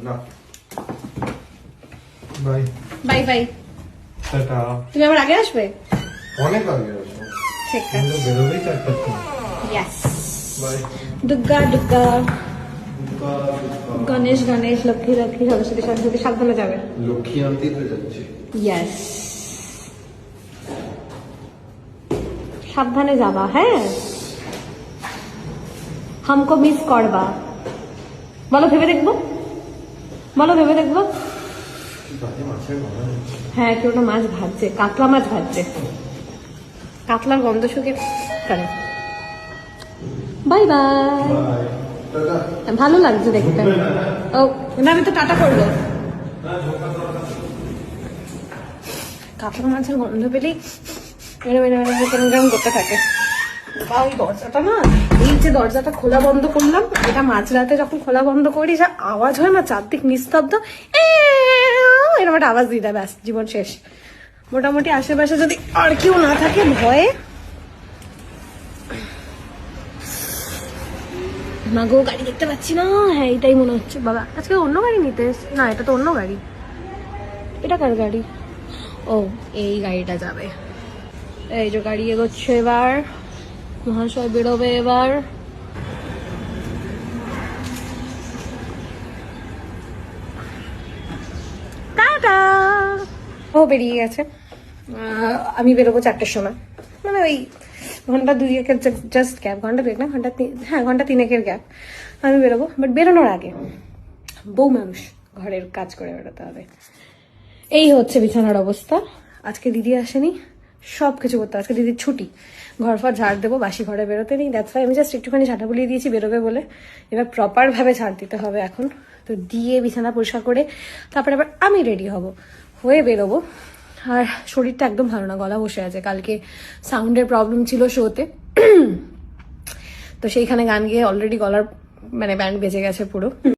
না bye bye bye. Tata. তুমি আবার আগে আসবে? অনেক আগে আসবো, ঠিক কিন্তু আছে। বেরোবেই 4টার সময়। ইয়েস। বাই। দুর্গা দুর্গা, গণেশ গণেশ, লক্ষ্মী লক্ষ্মী, সরস্বতী সরস্বতী, সাবধানে যাবে। লক্ষ্মী আনতেই তো যাচ্ছি। ইয়েস, সাবধানে যাবা। হ্যাঁ, হামকো মিস করবা। বলো ভেবে দেখবো, বলো ভেবে দেখবো। বাজে মাছের গন্ধ হচ্ছে। হ্যাঁ, কেউ একটা মাছ ভাজছে, কাতলা মাছ ভাজছে, কাতলার গন্ধ শুকে করে। Bye bye. বাই। টাটা। ভালো লাগছে দেখতে। ও না, আমি তো টাটা করবো। কাতলা মাছের গন্ধ পেলেই মেরে মেরে মেরে কেমন কেমন করতে থাকে। বা ওই দরজাটা না, এই যে দরজাটা খোলা বন্ধ করলাম, এটা মাঝরাতে যখন খোলা বন্ধ করি যা আওয়াজ হয় না, চারদিক নিস্তব্ধ, এরকম একটা আওয়াজ দিয়ে দেয়, ব্যাস জীবন শেষ। মোটামুটি আশেপাশে যদি আর কেউ না থাকে ভয়ে, মাগো গাড়ি দেখতে পাচ্ছি না। হ্যাঁ এটাই মনে হচ্ছে। বাবা আজকে অন্য গাড়ি নিতে না, এটা তো অন্য গাড়ি। এটা কার গাড়ি? ও, এই গাড়িটা যাবে। এই যে গাড়ি এগোচ্ছে, এবার মহাশয় বেরোবে এবার। টাটা। ও বেরিয়ে গেছে। আমি বেরোবো 4টের সময়, মানে ওই ঘন্টা 2-1 জাস্ট গ্যাপ, ঘন্টা 2 না, হ্যাঁ ঘন্টা 3-1 গ্যাপ আমি বেরোবো। বাট বেরোনোর আগে বউ মানুষ, ঘরের কাজ করে বেরোতে হবে। এই হচ্ছে বিছানার অবস্থা। আজকে দিদি আসেনি, সব কিছু করতে হবে। আজকে দিদির ছুটি, ঘর ফর ঝাড় দেবো, বাসি ঘরে বেরোতে নেই। দ্যাটস ওয়াই আমি জাস্ট একটুখানি ঝাঁটা বুলিয়ে দিয়েছি বেরোবে বলে। এবার প্রপার ভাবে ঝাড় দিতে হবে এখন। তো দিয়ে বিছানা পরিষ্কার করে তারপরে আবার আমি রেডি হব, হয়ে বেরোবো। আর শরীরটা একদম ভালো না, গলা বসে আছে। কালকে সাউন্ডের প্রবলেম ছিল শোতে, তো সেইখানে গান গিয়ে অলরেডি গলার মানে ব্যান্ড বেজে গেছে পুরো।